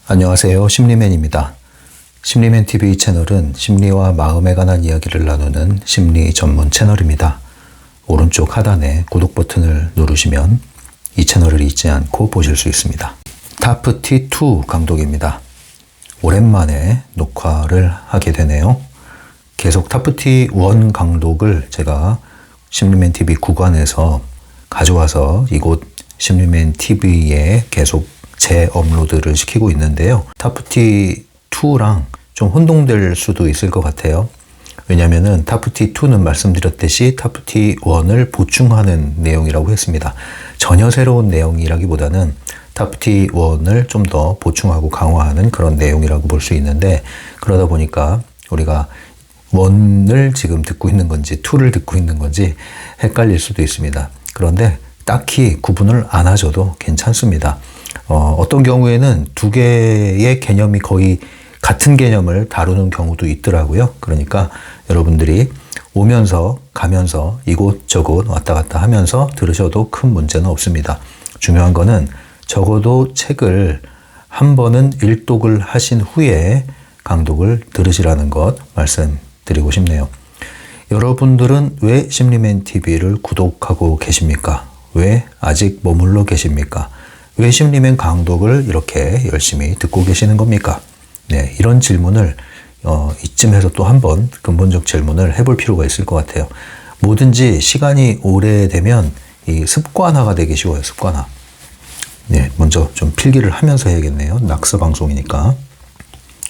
안녕하세요. 심리맨입니다. 심리맨TV 채널은 심리와 마음에 관한 이야기를 나누는 심리 전문 채널입니다. 오른쪽 하단에 구독 버튼을 누르시면 이 채널을 잊지 않고 보실 수 있습니다. 타프티2 강독입니다. 오랜만에 녹화를 하게 되네요. 계속 타프티1 강독을 제가 심리맨TV 구간에서 가져와서 이곳 심리맨TV에 계속 재업로드를 시키고 있는데요. 타프티2랑 좀 혼동될 수도 있을 것 같아요. 왜냐면은 타프티2는 말씀드렸듯이 타프티1을 보충하는 내용이라고 했습니다. 전혀 새로운 내용이라기보다는 타프티1을 좀 더 보충하고 강화하는 그런 내용이라고 볼 수 있는데, 그러다 보니까 우리가 1을 지금 듣고 있는 건지 2를 듣고 있는 건지 헷갈릴 수도 있습니다. 그런데 딱히 구분을 안 하셔도 괜찮습니다. 어떤 경우에는 두 개의 개념이 거의 같은 개념을 다루는 경우도 있더라고요. 그러니까 여러분들이 오면서 가면서 이곳저곳 왔다 갔다 하면서 들으셔도 큰 문제는 없습니다. 중요한 거는 적어도 책을 한 번은 일독을 하신 후에 강독을 들으시라는 것 말씀드리고 싶네요. 여러분들은 왜 심리맨TV를 구독하고 계십니까? 왜 아직 머물러 계십니까? 왜 심리맨 강독을 이렇게 열심히 듣고 계시는 겁니까? 네, 이런 질문을 이쯤에서 또 한 번 근본적 질문을 해볼 필요가 있을 것 같아요. 뭐든지 시간이 오래되면 이 습관화가 되기 쉬워요. 습관화. 네, 먼저 좀 필기를 하면서 해야겠네요. 낙서 방송이니까.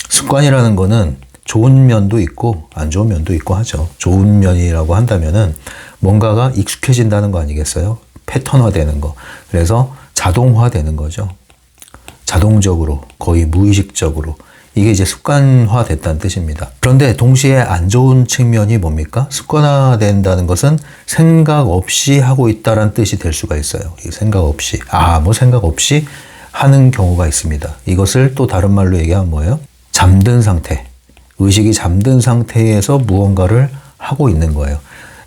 습관이라는 거는 좋은 면도 있고 안 좋은 면도 있고 하죠. 좋은 면이라고 한다면은 뭔가가 익숙해진다는 거 아니겠어요? 패턴화되는 거. 그래서 자동화되는 거죠. 자동적으로, 거의 무의식적으로. 이게 이제 습관화됐다는 뜻입니다. 그런데 동시에 안 좋은 측면이 뭡니까? 습관화된다는 것은 생각 없이 하고 있다는 뜻이 될 수가 있어요. 이 생각 없이. 생각 없이 하는 경우가 있습니다. 이것을 또 다른 말로 얘기하면 뭐예요? 잠든 상태. 의식이 잠든 상태에서 무언가를 하고 있는 거예요.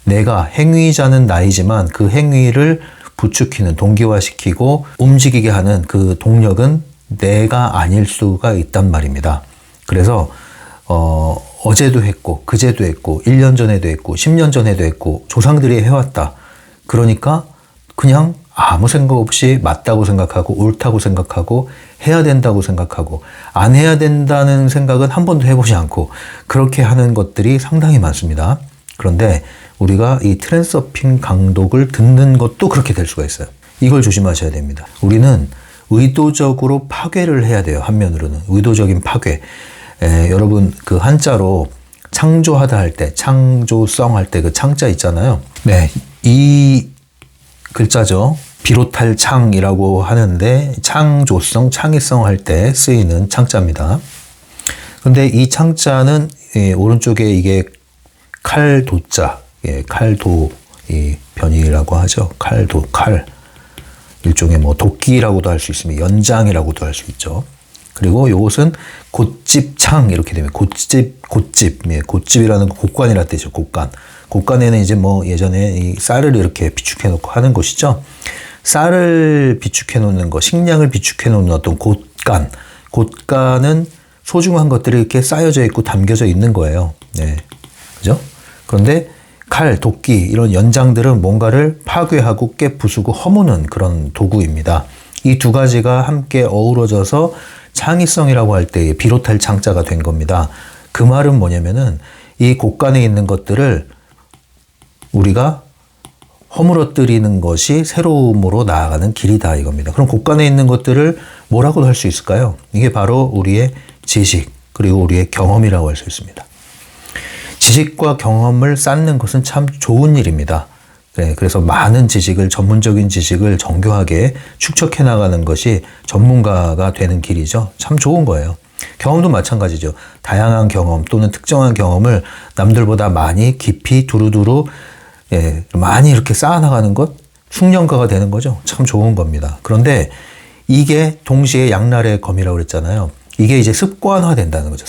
내가 행위자는 나이지만 그 행위를 부추기는, 동기화시키고 움직이게 하는 그 동력은 내가 아닐 수가 있단 말입니다. 그래서 어제도 했고 그제도 했고 1년 전에도 했고 10년 전에도 했고 조상들이 해왔다. 그러니까 그냥 아무 생각 없이 맞다고 생각하고 옳다고 생각하고 해야 된다고 생각하고 안 해야 된다는 생각은 한 번도 해보지 않고 그렇게 하는 것들이 상당히 많습니다. 그런데 우리가 이 트랜서핑 강독을 듣는 것도 그렇게 될 수가 있어요. 이걸 조심하셔야 됩니다. 우리는 의도적으로 파괴를 해야 돼요. 한면으로는 의도적인 파괴. 여러분 그 한자로 창조하다 할 때, 창조성 할 때 그 창자 있잖아요. 네, 이 글자죠. 비롯할 창이라고 하는데 창조성, 창의성 할 때 쓰이는 창자입니다. 근데 이 창자는 오른쪽에 이게 칼도자, 칼도 이 변이라고 하죠. 칼도, 칼. 일종의 뭐 도끼라고도 할 수 있습니다. 연장이라고도 할 수 있죠. 그리고 이것은 곶집창 이렇게 되면 곶집이라는 거 곡간이라는 뜻이죠. 곡간. 곡간에는 이제 뭐 예전에 이 쌀을 이렇게 비축해 놓고 하는 것이죠. 쌀을 비축해 놓는 거, 식량을 비축해 놓는 어떤 곡간. 곡간은 소중한 것들이 이렇게 쌓여져 있고 담겨져 있는 거예요. 네. 그죠? 그런데 칼, 도끼 이런 연장들은 뭔가를 파괴하고 깨부수고 허무는 그런 도구입니다. 이 두 가지가 함께 어우러져서 창의성이라고 할 때 비롯할 창자가 된 겁니다. 그 말은 뭐냐면은 이 곡간에 있는 것들을 우리가 허물어뜨리는 것이 새로움으로 나아가는 길이다 이겁니다. 그럼 곡간에 있는 것들을 뭐라고 할 수 있을까요? 이게 바로 우리의 지식 그리고 우리의 경험이라고 할 수 있습니다. 지식과 경험을 쌓는 것은 참 좋은 일입니다. 네, 그래서 많은 지식을, 전문적인 지식을 정교하게 축적해 나가는 것이 전문가가 되는 길이죠. 참 좋은 거예요. 경험도 마찬가지죠. 다양한 경험 또는 특정한 경험을 남들보다 많이 깊이 두루두루 많이 이렇게 쌓아나가는 것, 숙련가가 되는 거죠. 참 좋은 겁니다. 그런데 이게 동시에 양날의 검이라고 그랬잖아요. 이게 이제 습관화 된다는 거죠.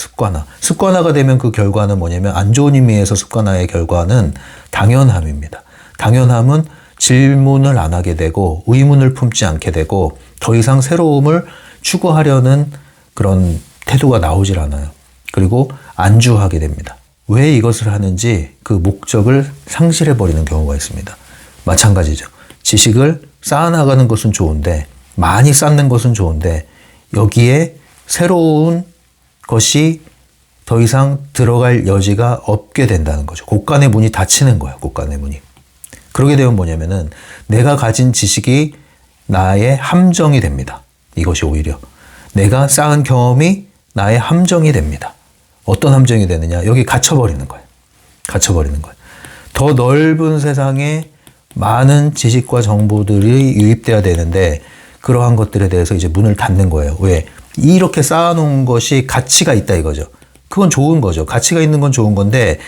습관화가 되면 그 결과는 뭐냐면 안 좋은 의미에서 습관화의 결과는 당연함입니다. 당연함은 질문을 안 하게 되고 의문을 품지 않게 되고 더 이상 새로움을 추구하려는 그런 태도가 나오질 않아요. 그리고 안주하게 됩니다. 왜 이것을 하는지 그 목적을 상실해버리는 경우가 있습니다. 마찬가지죠. 지식을 쌓아나가는 것은 좋은데, 많이 쌓는 것은 좋은데, 여기에 새로운 것이 더 이상 들어갈 여지가 없게 된다는 거죠. 곳간의 문이 닫히는 거예요. 곳간의 문이. 그러게 되면 뭐냐면은 내가 가진 지식이 나의 함정이 됩니다. 이것이 오히려 내가 쌓은 경험이 나의 함정이 됩니다. 어떤 함정이 되느냐? 여기 갇혀버리는 거예요. 갇혀버리는 거예요. 더 넓은 세상에 많은 지식과 정보들이 유입돼야 되는데 그러한 것들에 대해서 이제 문을 닫는 거예요. 왜? 이렇게 쌓아놓은 것이 가치가 있다 이거죠. 그건 좋은 거죠. 가치가 있는 건 좋은 건데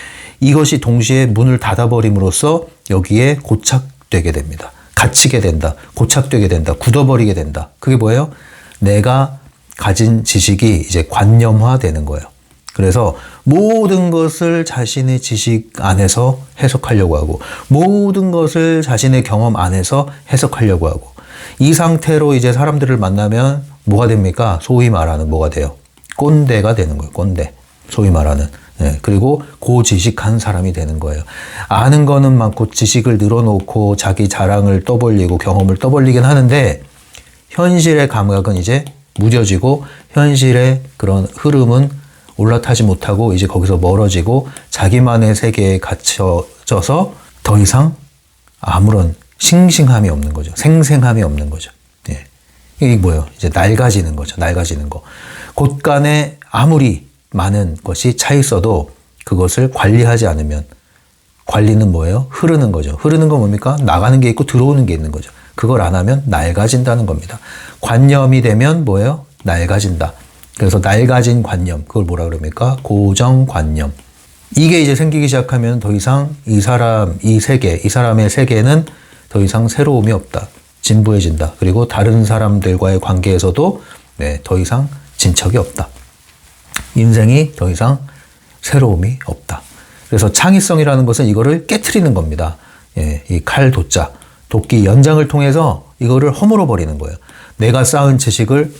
이것이 동시에 문을 닫아버림으로써 여기에 고착되게 됩니다. 갇히게 된다. 고착되게 된다. 굳어버리게 된다. 그게 뭐예요? 내가 가진 지식이 이제 관념화되는 거예요. 그래서 모든 것을 자신의 지식 안에서 해석하려고 하고 모든 것을 자신의 경험 안에서 해석하려고 하고 이 상태로 이제 사람들을 만나면 뭐가 됩니까? 소위 말하는 뭐가 돼요? 꼰대가 되는 거예요. 꼰대. 소위 말하는. 네, 그리고 고지식한 사람이 되는 거예요. 아는 거는 많고 지식을 늘어놓고 자기 자랑을 떠벌리고 경험을 떠벌리긴 하는데 현실의 감각은 이제 무뎌지고 현실의 그런 흐름은 올라타지 못하고 이제 거기서 멀어지고 자기만의 세계에 갇혀져서 더 이상 아무런 싱싱함이 없는 거죠. 생생함이 없는 거죠. 예. 이게 뭐예요? 이제 낡아지는 거죠. 낡아지는 거. 곳간에 아무리 많은 것이 차 있어도 그것을 관리하지 않으면 관리는 뭐예요? 흐르는 거죠. 흐르는 건 뭡니까? 나가는 게 있고 들어오는 게 있는 거죠. 그걸 안 하면 낡아진다는 겁니다. 관념이 되면 뭐예요? 낡아진다. 그래서 낡아진 관념, 그걸 뭐라 그럽니까? 고정관념. 이게 이제 생기기 시작하면 더 이상 이 사람, 이 세계, 이 사람의 세계는 더 이상 새로움이 없다. 진부해진다. 그리고 다른 사람들과의 관계에서도 더 이상 진척이 없다. 인생이 더 이상 새로움이 없다. 그래서 창의성이라는 것은 이거를 깨트리는 겁니다. 예, 이 칼 도자, 도끼 연장을 통해서 이거를 허물어 버리는 거예요. 내가 쌓은 지식을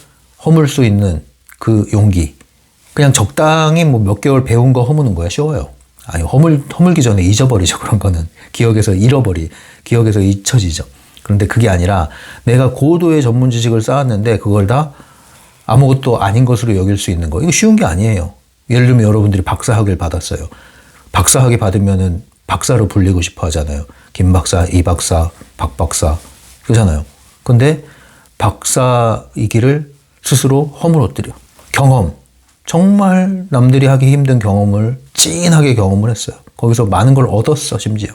허물 수 있는 그 용기. 그냥 적당히 뭐 몇 개월 배운 거 허무는 거야. 쉬워요. 아니, 허물기 전에 잊어버리죠. 그런 거는. 기억에서 잊혀지죠. 그런데 그게 아니라 내가 고도의 전문 지식을 쌓았는데 그걸 다 아무것도 아닌 것으로 여길 수 있는 거. 이거 쉬운 게 아니에요. 예를 들면 여러분들이 박사학위를 받았어요. 박사학위 받으면은 박사로 불리고 싶어 하잖아요. 김 박사, 이 박사, 박 박사. 그러잖아요. 근데 박사이기를 스스로 허물어뜨려. 경험. 정말 남들이 하기 힘든 경험을 찐하게 경험을 했어요. 거기서 많은 걸 얻었어, 심지어.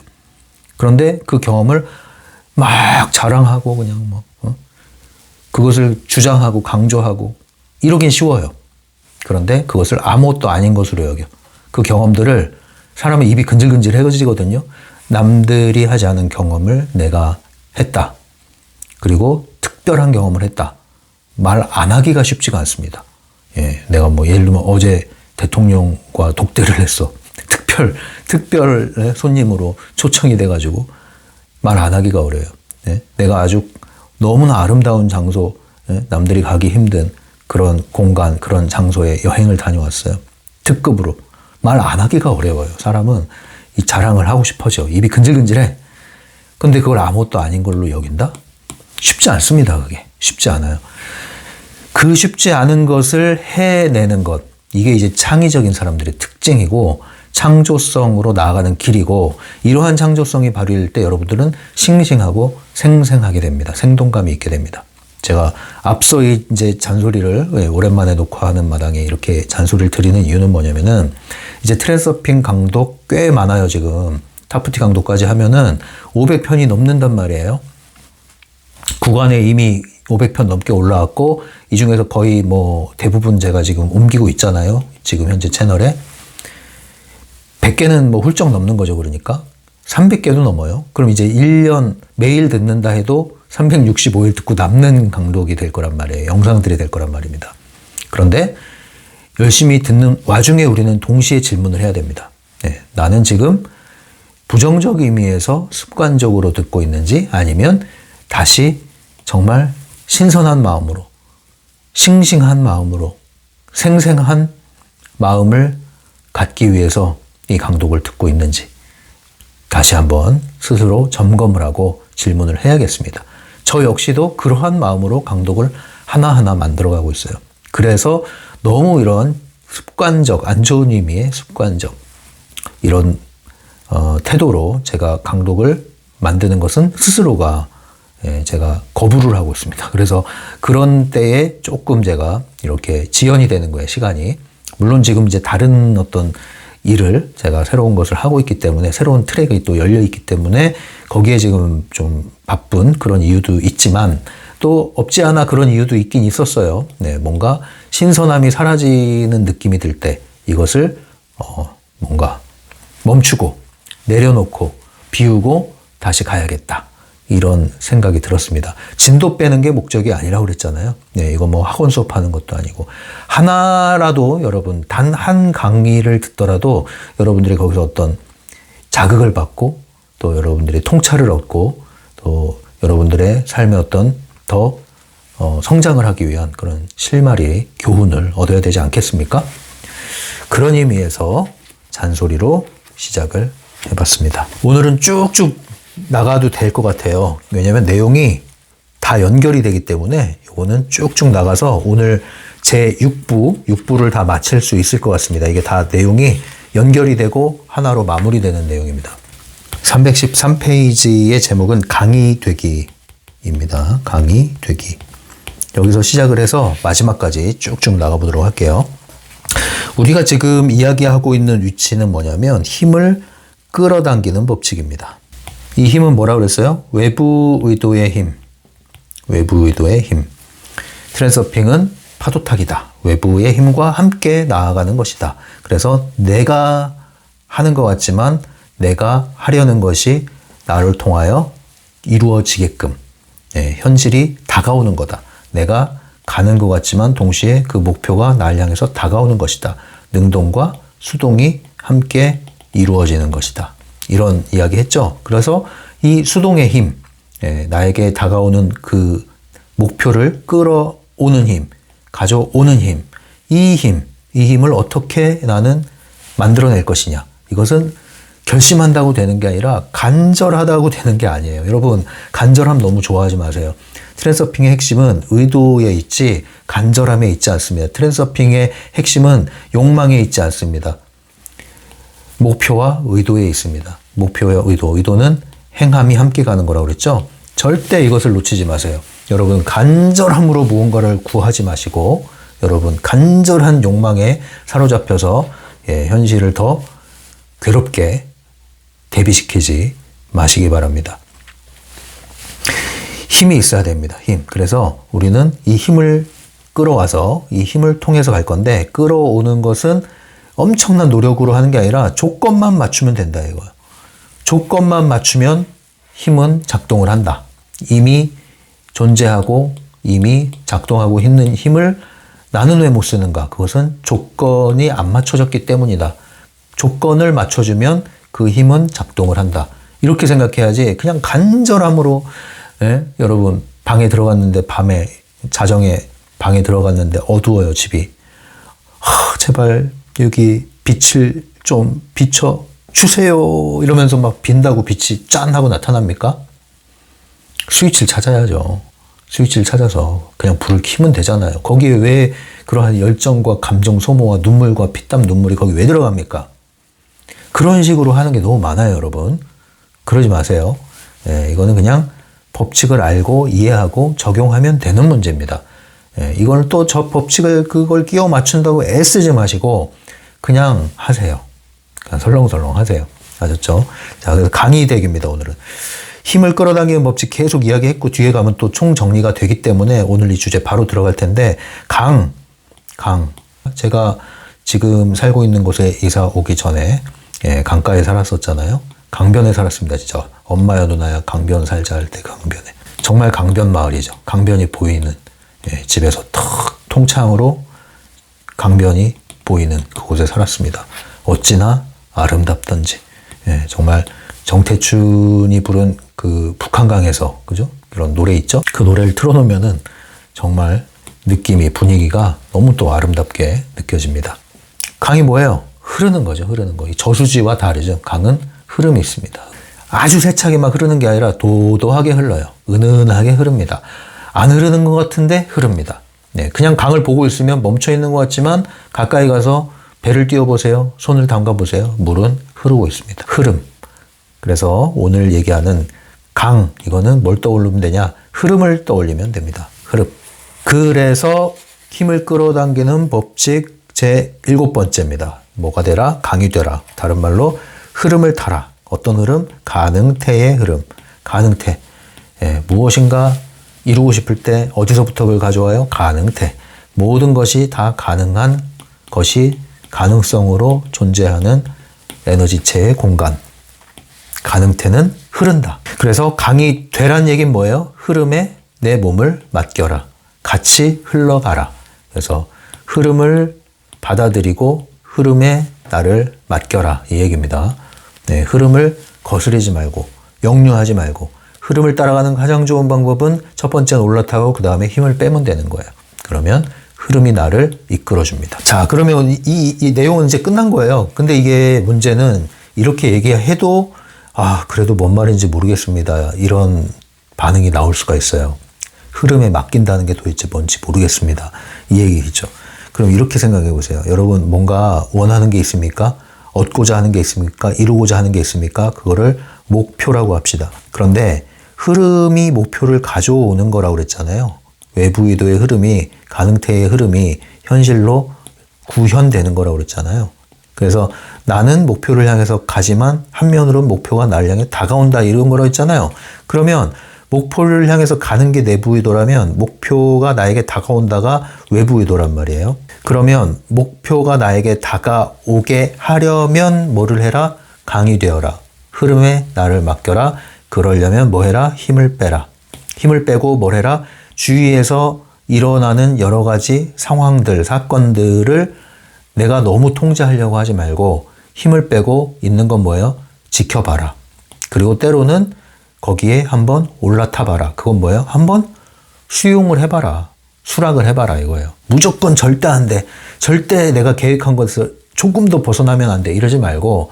그런데 그 경험을 막 자랑하고 그냥 뭐 그것을 주장하고 강조하고 이러긴 쉬워요. 그런데 그것을 아무것도 아닌 것으로 여겨. 그 경험들을 사람의 입이 근질근질해지거든요. 남들이 하지 않은 경험을 내가 했다. 그리고 특별한 경험을 했다. 말 안 하기가 쉽지가 않습니다. 예, 내가 뭐 예를 들면 어제 대통령과 독대를 했어. 특별 손님으로 초청이 돼가지고 말 안 하기가 어려워요. 예, 내가 아주 너무나 아름다운 장소, 예, 남들이 가기 힘든 그런 공간, 그런 장소에 여행을 다녀왔어요. 특급으로. 말 안 하기가 어려워요. 사람은 이 자랑을 하고 싶어져. 입이 근질근질해. 근데 그걸 아무것도 아닌 걸로 여긴다? 쉽지 않습니다, 그게. 쉽지 않아요. 그 쉽지 않은 것을 해내는 것. 이게 이제 창의적인 사람들의 특징이고 창조성으로 나아가는 길이고 이러한 창조성이 발휘될 때 여러분들은 싱싱하고 생생하게 됩니다. 생동감이 있게 됩니다. 제가 앞서 이제 잔소리를 오랜만에 녹화하는 마당에 이렇게 잔소리를 드리는 이유는 뭐냐면은 이제 트랜서핑 강도 꽤 많아요, 지금. 타프티 강도까지 하면은 500편이 넘는단 말이에요. 구간에 이미 500편 넘게 올라왔고 이 중에서 거의 뭐 대부분 제가 지금 옮기고 있잖아요. 지금 현재 채널에 100개는 뭐 훌쩍 넘는 거죠. 그러니까 300개도 넘어요. 그럼 이제 1년 매일 듣는다 해도 365일 듣고 남는 강독이 될 거란 말이에요. 영상들이 될 거란 말입니다. 그런데 열심히 듣는 와중에 우리는 동시에 질문을 해야 됩니다. 네, 나는 지금 부정적 의미에서 습관적으로 듣고 있는지 아니면 다시 정말 신선한 마음으로 싱싱한 마음으로 생생한 마음을 갖기 위해서 이 강독을 듣고 있는지 다시 한번 스스로 점검을 하고 질문을 해야겠습니다. 저 역시도 그러한 마음으로 강독을 하나하나 만들어가고 있어요. 그래서 너무 이런 습관적, 안 좋은 의미의 습관적 이런 태도로 제가 강독을 만드는 것은 스스로가 제가 거부를 하고 있습니다. 그래서 그런 때에 조금 제가 이렇게 지연이 되는 거예요, 시간이. 물론 지금 이제 다른 어떤 일을 제가 새로운 것을 하고 있기 때문에 새로운 트랙이 또 열려 있기 때문에 거기에 지금 좀 바쁜 그런 이유도 있지만 또 없지 않아 그런 이유도 있긴 있었어요. 네, 뭔가 신선함이 사라지는 느낌이 들 때 이것을 뭔가 멈추고 내려놓고 비우고 다시 가야겠다. 이런 생각이 들었습니다. 진도 빼는 게 목적이 아니라고 그랬잖아요. 네, 이거 뭐 학원 수업하는 것도 아니고 하나라도 여러분 단 한 강의를 듣더라도 여러분들이 거기서 어떤 자극을 받고 또 여러분들이 통찰을 얻고 또 여러분들의 삶의 어떤 더 성장을 하기 위한 그런 실마리의 교훈을 얻어야 되지 않겠습니까? 그런 의미에서 잔소리로 시작을 해봤습니다. 오늘은 쭉쭉 나가도 될 것 같아요. 왜냐하면 내용이 다 연결이 되기 때문에 이거는 쭉쭉 나가서 오늘 제 6부를 다 마칠 수 있을 것 같습니다. 이게 다 내용이 연결이 되고 하나로 마무리되는 내용입니다. 313페이지의 제목은 강의 되기입니다. 강의 되기. 여기서 시작을 해서 마지막까지 쭉쭉 나가보도록 할게요. 우리가 지금 이야기하고 있는 위치는 뭐냐면 힘을 끌어당기는 법칙입니다. 이 힘은 뭐라고 그랬어요? 외부 의도의 힘. 외부 의도의 힘. 트랜서핑은 파도타기다. 외부의 힘과 함께 나아가는 것이다. 그래서 내가 하는 것 같지만 내가 하려는 것이 나를 통하여 이루어지게끔 현실이 다가오는 거다. 내가 가는 것 같지만 동시에 그 목표가 날 향해서 다가오는 것이다. 능동과 수동이 함께 이루어지는 것이다. 이런 이야기 했죠. 그래서 이 수동의 힘, 나에게 다가오는 그 목표를 끌어오는 힘, 가져오는 힘, 이 힘을 어떻게 나는 만들어낼 것이냐. 이것은 결심한다고 되는 게 아니라 간절하다고 되는 게 아니에요. 여러분, 간절함 너무 좋아하지 마세요. 트랜서핑의 핵심은 의도에 있지 간절함에 있지 않습니다. 트랜서핑의 핵심은 욕망에 있지 않습니다. 목표와 의도에 있습니다. 목표와 의도는 행함이 함께 가는 거라고 그랬죠. 절대 이것을 놓치지 마세요. 여러분 간절함으로 무언가를 구하지 마시고 여러분 간절한 욕망에 사로잡혀서 현실을 더 괴롭게 대비시키지 마시기 바랍니다. 힘이 있어야 됩니다. 힘. 그래서 우리는 이 힘을 끌어와서 이 힘을 통해서 갈 건데 끌어오는 것은 엄청난 노력으로 하는 게 아니라 조건만 맞추면 된다 이거예요. 조건만 맞추면 힘은 작동을 한다. 이미 존재하고 이미 작동하고 있는 힘을 나는 왜 못 쓰는가? 그것은 조건이 안 맞춰졌기 때문이다. 조건을 맞춰주면 그 힘은 작동을 한다. 이렇게 생각해야지 그냥 간절함으로 여러분 방에 들어갔는데 밤에 자정에 방에 들어갔는데 어두워요 집이. 제발 여기 빛을 좀 비춰 주세요 이러면서 막 빈다고 빛이 짠 하고 나타납니까? 스위치를 찾아야죠. 스위치를 찾아서 그냥 불을 켜면 되잖아요. 거기에 왜 그러한 열정과 감정 소모와 눈물과 피땀 눈물이 거기 왜 들어갑니까? 그런 식으로 하는 게 너무 많아요, 여러분. 그러지 마세요. 이거는 그냥 법칙을 알고 이해하고 적용하면 되는 문제입니다. 이걸 또 저 법칙을 그걸 끼워 맞춘다고 애쓰지 마시고 그냥 하세요. 그냥 설렁설렁 하세요. 아셨죠? 자, 그래서 강의대기입니다, 오늘은. 힘을 끌어당기는 법칙 계속 이야기했고 뒤에 가면 또 총정리가 되기 때문에 오늘 이 주제 바로 들어갈 텐데 강. 제가 지금 살고 있는 곳에 이사 오기 전에 강가에 살았었잖아요. 강변에 살았습니다, 진짜. 엄마야 누나야 강변 살자 할 때 강변에. 정말 강변 마을이죠. 강변이 보이는 집에서 턱 통창으로 강변이 보이는 그곳에 살았습니다. 어찌나 아름답던지. 정말 정태춘이 부른 그 북한강에서 그죠? 그런 노래 있죠? 그 노래를 틀어놓으면은 정말 느낌이, 분위기가 너무 또 아름답게 느껴집니다. 강이 뭐예요? 흐르는 거죠. 흐르는 거. 이 저수지와 다르죠. 강은 흐름이 있습니다. 아주 세차게 막 흐르는 게 아니라 도도하게 흘러요. 은은하게 흐릅니다. 안 흐르는 것 같은데 흐릅니다. 네, 그냥 강을 보고 있으면 멈춰 있는 것 같지만 가까이 가서 배를 띄워보세요. 손을 담가보세요. 물은 흐르고 있습니다. 흐름. 그래서 오늘 얘기하는 강, 이거는 뭘 떠올리면 되냐? 흐름을 떠올리면 됩니다. 흐름. 그래서 힘을 끌어당기는 법칙 제7번째입니다. 뭐가 되라? 강이 되라. 다른 말로 흐름을 타라. 어떤 흐름? 가능태의 흐름. 가능태. 무엇인가 이루고 싶을 때 어디서부터 그걸 가져와요? 가능태. 모든 것이 다 가능한 것이 가능성으로 존재하는 에너지체의 공간. 가능태는 흐른다. 그래서 강이 되란 얘기는 뭐예요? 흐름에 내 몸을 맡겨라. 같이 흘러가라. 그래서 흐름을 받아들이고 흐름에 나를 맡겨라. 이 얘기입니다. 네, 흐름을 거스르지 말고 역류하지 말고 흐름을 따라가는 가장 좋은 방법은 첫 번째는 올라타고 그 다음에 힘을 빼면 되는 거예요. 그러면 흐름이 나를 이끌어줍니다. 자, 그러면 이 내용은 이제 끝난 거예요. 근데 이게 문제는 이렇게 얘기해도 그래도 뭔 말인지 모르겠습니다. 이런 반응이 나올 수가 있어요. 흐름에 맡긴다는 게 도대체 뭔지 모르겠습니다. 이 얘기죠. 그럼 이렇게 생각해 보세요. 여러분 뭔가 원하는 게 있습니까? 얻고자 하는 게 있습니까? 이루고자 하는 게 있습니까? 그거를 목표라고 합시다. 그런데 흐름이 목표를 가져오는 거라고 그랬잖아요. 외부 의도의 흐름이, 가능태의 흐름이 현실로 구현되는 거라고 그랬잖아요. 그래서 나는 목표를 향해서 가지만 한면으로는 목표가 나를 향해 다가온다 이런 거라고 했잖아요. 그러면 목표를 향해서 가는 게 내부 의도라면 목표가 나에게 다가온다가 외부 의도란 말이에요. 그러면 목표가 나에게 다가오게 하려면 뭐를 해라? 강이 되어라. 흐름에 나를 맡겨라. 그러려면 뭐 해라? 힘을 빼라. 힘을 빼고 뭘 해라? 주위에서 일어나는 여러 가지 상황들, 사건들을 내가 너무 통제하려고 하지 말고 힘을 빼고 있는 건 뭐예요? 지켜봐라. 그리고 때로는 거기에 한번 올라타봐라. 그건 뭐예요? 한번 수용을 해봐라. 수락을 해봐라 이거예요. 무조건 절대 안 돼. 절대 내가 계획한 것을 조금도 벗어나면 안 돼. 이러지 말고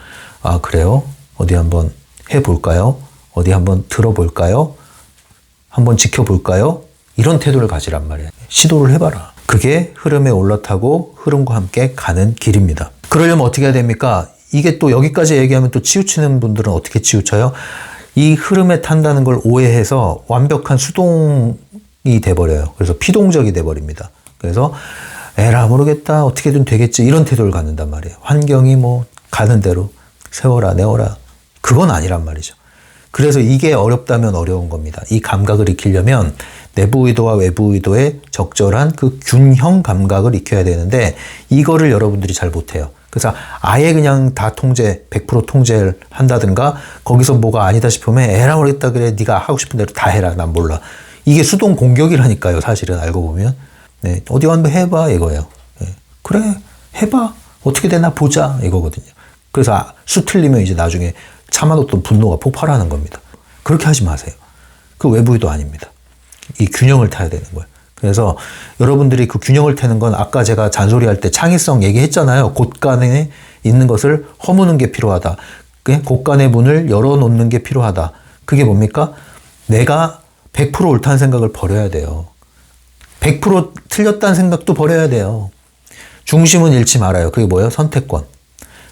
그래요? 어디 한번 해볼까요? 어디 한번 들어볼까요? 한번 지켜볼까요? 이런 태도를 가지란 말이에요. 시도를 해봐라. 그게 흐름에 올라타고 흐름과 함께 가는 길입니다. 그러려면 어떻게 해야 됩니까? 이게 또 여기까지 얘기하면 또 치우치는 분들은 어떻게 치우쳐요? 이 흐름에 탄다는 걸 오해해서 완벽한 수동이 돼버려요. 그래서 피동적이 돼버립니다. 그래서 에라 모르겠다 어떻게든 되겠지 이런 태도를 갖는단 말이에요. 환경이 뭐 가는 대로 세워라 내워라 그건 아니란 말이죠. 그래서 이게 어렵다면 어려운 겁니다. 이 감각을 익히려면 내부 의도와 외부 의도의 적절한 그 균형 감각을 익혀야 되는데 이거를 여러분들이 잘 못해요. 그래서 아예 그냥 다 통제, 100% 통제를 한다든가 거기서 뭐가 아니다 싶으면 에라 모르겠다 그래 네가 하고 싶은 대로 다 해라 난 몰라. 이게 수동 공격이라니까요. 사실은 알고 보면. 네, 어디 한번 해봐 이거예요. 네, 그래 해봐 어떻게 되나 보자 이거거든요. 그래서 수 틀리면 이제 나중에 참아뒀던 분노가 폭발하는 겁니다. 그렇게 하지 마세요. 그 외부 의도 아닙니다. 이 균형을 타야 되는 거예요. 그래서 여러분들이 그 균형을 타는 건 아까 제가 잔소리할 때 창의성 얘기했잖아요. 곳간에 있는 것을 허무는 게 필요하다. 곳간의 문을 열어놓는 게 필요하다. 그게 뭡니까? 내가 100% 옳다는 생각을 버려야 돼요. 100% 틀렸다는 생각도 버려야 돼요. 중심은 잃지 말아요. 그게 뭐예요? 선택권.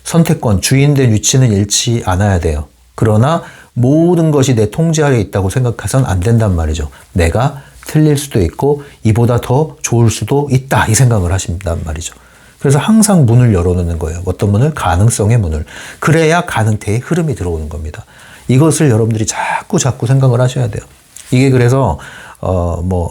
선택권, 주인된 위치는 잃지 않아야 돼요. 그러나 모든 것이 내 통제 아래에 있다고 생각해서는 안 된단 말이죠. 내가 틀릴 수도 있고 이보다 더 좋을 수도 있다 이 생각을 하신단 말이죠. 그래서 항상 문을 열어놓는 거예요. 어떤 문을? 가능성의 문을. 그래야 가능태의 흐름이 들어오는 겁니다. 이것을 여러분들이 자꾸 생각을 하셔야 돼요. 이게 그래서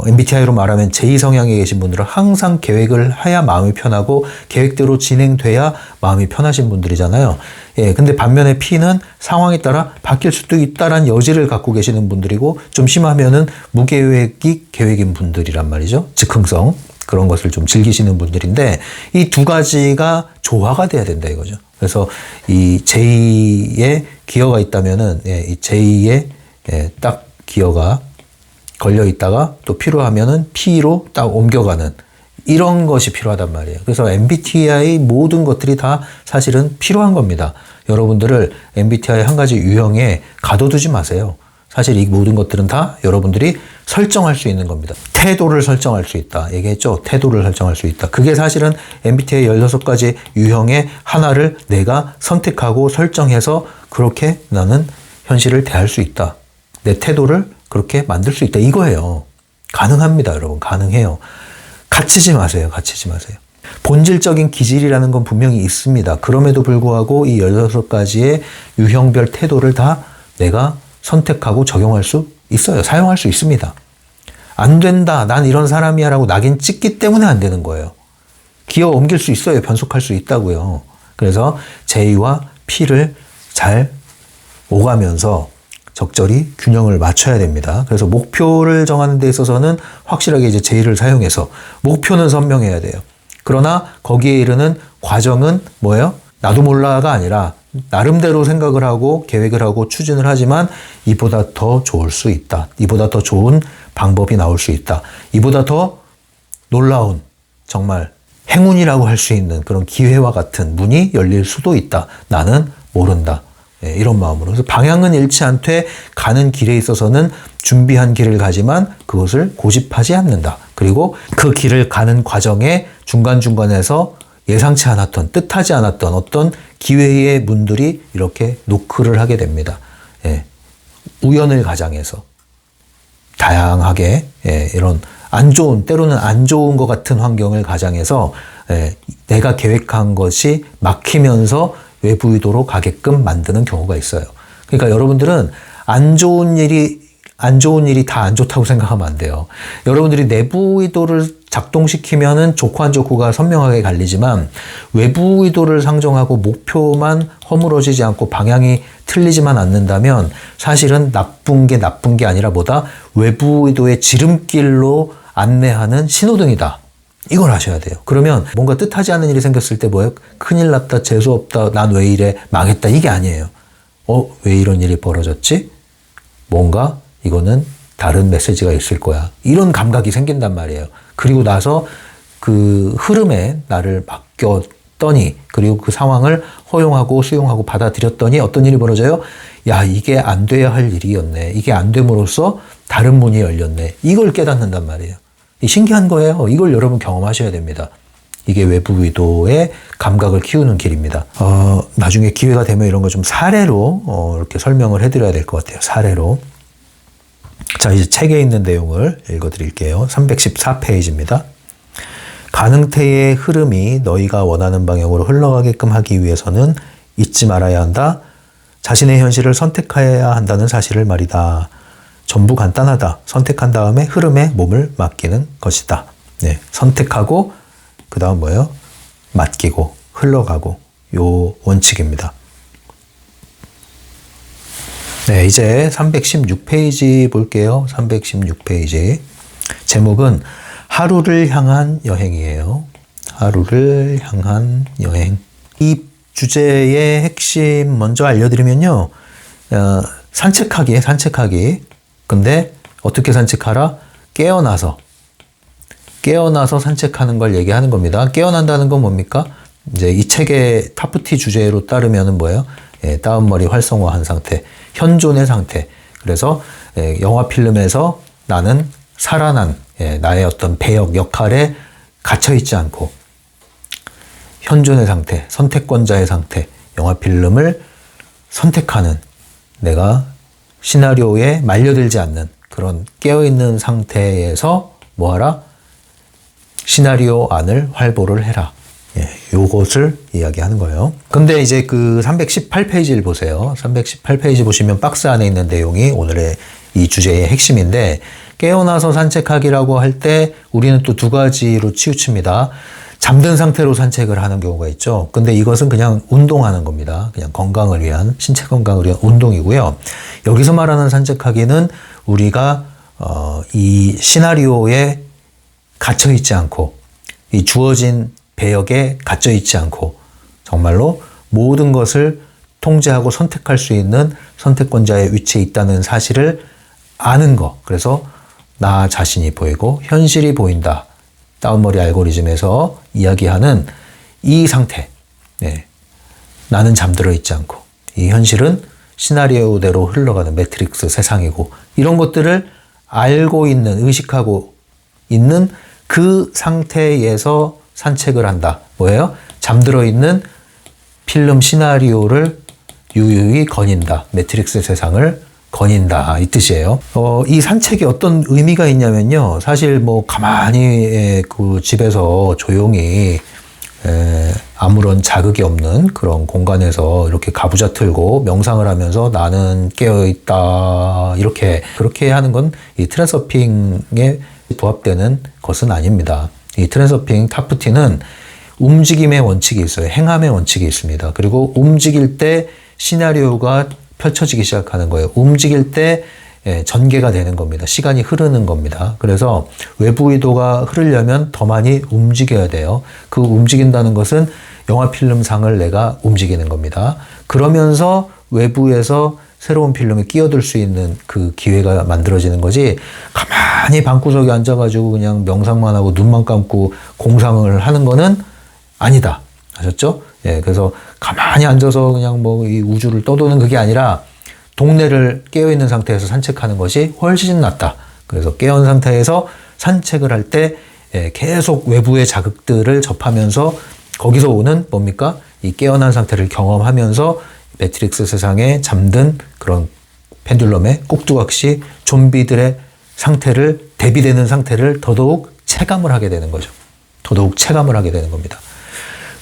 MBTI로 말하면 제2성향에 계신 분들은 항상 계획을 해야 마음이 편하고 계획대로 진행돼야 마음이 편하신 분들이잖아요. 예, 근데 반면에 P는 상황에 따라 바뀔 수도 있다라는 여지를 갖고 계시는 분들이고 좀 심하면은 무계획이 계획인 분들이란 말이죠. 즉흥성 그런 것을 좀 즐기시는 분들인데 이 두 가지가 조화가 돼야 된다 이거죠. 그래서 이 제2의 기어가 있다면은 이 제2의 딱 기어가 걸려 있다가 또 필요하면은 P로 딱 옮겨가는 이런 것이 필요하단 말이에요. 그래서 MBTI 모든 것들이 다 사실은 필요한 겁니다. 여러분들을 MBTI 한 가지 유형에 가둬두지 마세요. 사실 이 모든 것들은 다 여러분들이 설정할 수 있는 겁니다. 태도를 설정할 수 있다. 얘기했죠? 태도를 설정할 수 있다. 그게 사실은 MBTI 16가지 유형의 하나를 내가 선택하고 설정해서 그렇게 나는 현실을 대할 수 있다. 내 태도를 그렇게 만들 수 있다. 이거예요. 가능합니다, 여러분. 가능해요. 갇히지 마세요. 갇히지 마세요. 본질적인 기질이라는 건 분명히 있습니다. 그럼에도 불구하고 이 16가지의 유형별 태도를 다 내가 선택하고 적용할 수 있어요. 사용할 수 있습니다. 안 된다. 난 이런 사람이야 라고 낙인 찍기 때문에 안 되는 거예요. 기어 옮길 수 있어요. 변속할 수 있다고요. 그래서 J와 P를 잘 오가면서 적절히 균형을 맞춰야 됩니다. 그래서 목표를 정하는 데 있어서는 확실하게 이제 J를 사용해서 목표는 선명해야 돼요. 그러나 거기에 이르는 과정은 뭐예요? 나도 몰라가 아니라 나름대로 생각을 하고 계획을 하고 추진을 하지만 이보다 더 좋을 수 있다. 이보다 더 좋은 방법이 나올 수 있다. 이보다 더 놀라운 정말 행운이라고 할 수 있는 그런 기회와 같은 문이 열릴 수도 있다. 나는 모른다. 이런 마음으로. 그래서 방향은 잃지 않되 가는 길에 있어서는 준비한 길을 가지만 그것을 고집하지 않는다. 그리고 그 길을 가는 과정에 중간중간에서 예상치 않았던, 뜻하지 않았던 어떤 기회의 문들이 이렇게 노크를 하게 됩니다. 우연을 가장해서 다양하게 이런 안 좋은, 때로는 안 좋은 것 같은 환경을 가장해서 내가 계획한 것이 막히면서 외부 의도로 가게끔 만드는 경우가 있어요. 그러니까 여러분들은 안 좋은 일이 다 안 좋다고 생각하면 안 돼요. 여러분들이 내부 의도를 작동시키면은 좋고 안 좋고가 선명하게 갈리지만 외부 의도를 상정하고 목표만 허물어지지 않고 방향이 틀리지만 않는다면 사실은 나쁜 게 아니라 뭐다? 외부 의도의 지름길로 안내하는 신호등이다. 이걸 아셔야 돼요. 그러면 뭔가 뜻하지 않은 일이 생겼을 때 뭐예요? 큰일 났다, 재수없다, 난 왜 이래, 망했다. 이게 아니에요. 왜 이런 일이 벌어졌지? 뭔가 이거는 다른 메시지가 있을 거야. 이런 감각이 생긴단 말이에요. 그리고 나서 그 흐름에 나를 맡겼더니 그리고 그 상황을 허용하고 수용하고 받아들였더니 어떤 일이 벌어져요? 야, 이게 안 돼야 할 일이었네. 이게 안 됨으로써 다른 문이 열렸네. 이걸 깨닫는단 말이에요. 신기한 거예요. 이걸 여러분 경험하셔야 됩니다. 이게 외부 의도의 감각을 키우는 길입니다. 나중에 기회가 되면 이런 거 좀 사례로 이렇게 설명을 해드려야 될 것 같아요. 사례로. 자, 이제 책에 있는 내용을 읽어드릴게요. 314페이지입니다. 가능태의 흐름이 너희가 원하는 방향으로 흘러가게끔 하기 위해서는 잊지 말아야 한다. 자신의 현실을 선택해야 한다는 사실을 말이다. 전부 간단하다. 선택한 다음에 흐름에 몸을 맡기는 것이다. 네, 선택하고 그 다음 뭐예요? 맡기고 흘러가고 요 원칙입니다. 네, 이제 316페이지 볼게요. 316페이지. 제목은 하루를 향한 여행이에요. 하루를 향한 여행. 이 주제의 핵심 먼저 알려드리면요. 산책하기. 근데 어떻게 산책하라? 깨어나서 산책하는 걸 얘기하는 겁니다. 깨어난다는 건 뭡니까? 이제 이 책의 타프티 주제로 따르면은 뭐예요? 다운머리 활성화한 상태, 현존의 상태. 그래서 영화 필름에서 나는 살아난 나의 어떤 배역 역할에 갇혀있지 않고 현존의 상태, 선택권자의 상태, 영화 필름을 선택하는 내가 시나리오에 말려들지 않는 그런 깨어있는 상태에서 뭐하라? 시나리오 안을 활보를 해라. 요것을 이야기하는 거예요. 근데 이제 그 318페이지를 보세요. 318페이지 보시면 박스 안에 있는 내용이 오늘의 이 주제의 핵심인데 깨어나서 산책하기라고 할 때 우리는 또 두 가지로 치우칩니다. 잠든 상태로 산책을 하는 경우가 있죠. 근데 이것은 그냥 운동하는 겁니다. 그냥 건강을 위한, 신체 건강을 위한 운동이고요. 여기서 말하는 산책하기는 우리가 이 시나리오에 갇혀있지 않고 이 주어진 배역에 갇혀있지 않고 정말로 모든 것을 통제하고 선택할 수 있는 선택권자의 위치에 있다는 사실을 아는 거. 그래서 나 자신이 보이고 현실이 보인다. 다운머리 알고리즘에서 이야기하는 이 상태. 네. 나는 잠들어 있지 않고 이 현실은 시나리오대로 흘러가는 매트릭스 세상이고 이런 것들을 알고 있는, 의식하고 있는 그 상태에서 산책을 한다. 뭐예요? 잠들어 있는 필름 시나리오를 유유히 거닌다. 매트릭스 세상을 거닌다. 이 뜻이에요. 이 산책이 어떤 의미가 있냐면요. 사실 뭐 가만히 그 집에서 조용히 아무런 자극이 없는 그런 공간에서 이렇게 가부좌 틀고 명상을 하면서 나는 깨어있다. 그렇게 하는 건 이 트랜서핑에 부합되는 것은 아닙니다. 이 트랜서핑 타프티는 움직임의 원칙이 있어요. 행함의 원칙이 있습니다. 그리고 움직일 때 시나리오가 펼쳐지기 시작하는 거예요. 움직일 때 전개가 되는 겁니다. 시간이 흐르는 겁니다. 그래서 외부 의도가 흐르려면 더 많이 움직여야 돼요. 그 움직인다는 것은 영화 필름상을 내가 움직이는 겁니다. 그러면서 외부에서 새로운 필름에 끼어들 수 있는 그 기회가 만들어지는 거지, 가만히 방구석에 앉아가지고 그냥 명상만 하고 눈만 감고 공상을 하는 거는 아니다. 아셨죠? 예, 그래서 가만히 앉아서 그냥 뭐 이 우주를 떠도는 그게 아니라 동네를 깨어있는 상태에서 산책하는 것이 훨씬 낫다. 그래서 깨어있는 상태에서 산책을 할 때 계속 외부의 자극들을 접하면서 거기서 오는 뭡니까? 이 깨어난 상태를 경험하면서 매트릭스 세상에 잠든 그런 펜듈럼의 꼭두각시 좀비들의 상태를, 대비되는 상태를 더더욱 체감을 하게 되는 거죠. 더더욱 체감을 하게 되는 겁니다.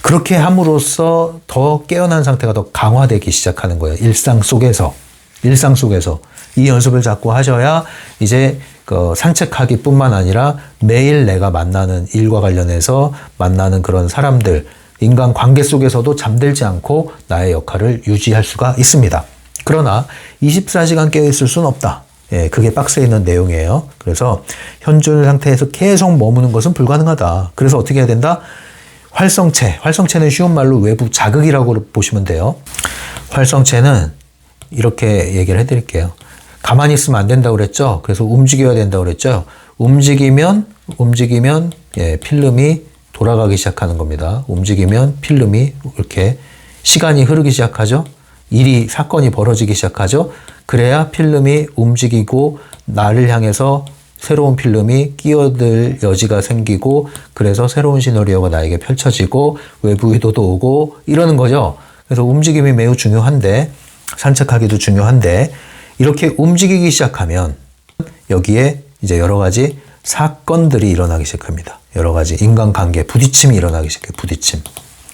그렇게 함으로써 더 깨어난 상태가 더 강화되기 시작하는 거예요. 일상 속에서 이 연습을 자꾸 하셔야 이제 그 산책하기뿐만 아니라 매일 내가 만나는 일과 관련해서 만나는 그런 사람들, 인간 관계 속에서도 잠들지 않고 나의 역할을 유지할 수가 있습니다. 그러나 24시간 깨어있을 수는 없다. 예, 그게 박스에 있는 내용이에요. 그래서 현존 상태에서 계속 머무는 것은 불가능하다. 그래서 어떻게 해야 된다? 활성체는 쉬운 말로 외부 자극이라고 보시면 돼요. 활성체는 이렇게 얘기를 해드릴게요. 가만히 있으면 안 된다고 그랬죠? 그래서 움직여야 된다고 그랬죠? 움직이면 필름이 돌아가기 시작하는 겁니다. 움직이면 필름이 이렇게 시간이 흐르기 시작하죠? 사건이 벌어지기 시작하죠? 그래야 필름이 움직이고 나를 향해서 새로운 필름이 끼어들 여지가 생기고, 그래서 새로운 시나리오가 나에게 펼쳐지고 외부 의도도 오고 이러는 거죠. 그래서 움직임이 매우 중요한데, 산책하기도 중요한데, 이렇게 움직이기 시작하면 여기에 이제 여러 가지 사건들이 일어나기 시작합니다. 여러 가지 인간관계, 부딪힘이 일어나기 시작해요. 부딪힘.